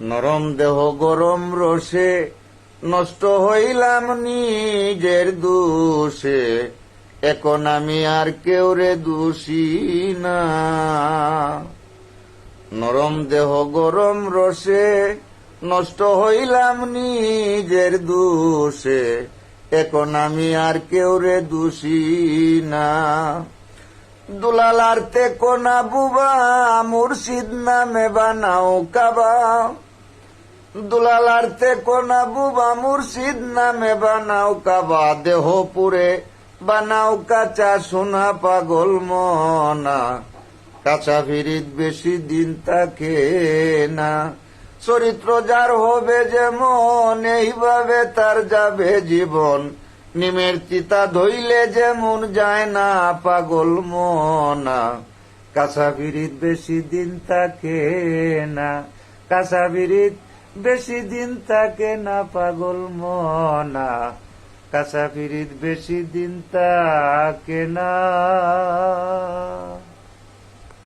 নরম দেহ গরম রসে নষ্ট হইলাম নিজের দোষে, এখন আমি আর কেউ রে দোষী না। নরম দেহ গরম রসে নষ্ট হইলাম নিজের দোষে, এখন আমি আর কেউ রে দোষী না। দুলালার তে কোনা বুবা মুর্শিদ নামে বানাও কাবা, দুলালার তে কোনা বুবা মুর্শিদ নামে বানাও কাবা, দেহ পুরে বানাও কাঁচা সোনা পাগল মনা, কাঁচা ভিড়িত বেশি দিন থাকে না। চরিত্র যার হবে যেমন এইভাবে তার যাবে জীবন, নিমের চিতা ধইলে যেমন যায় না পাগল মনা, কাঁচা ভিড়িত বেশি দিন থাকে না, কাঁচা ভিড়িত বেশি দিন থাকে না পাগল মনা, কাঁচা ভিড়িত বেশি দিন থাকে না।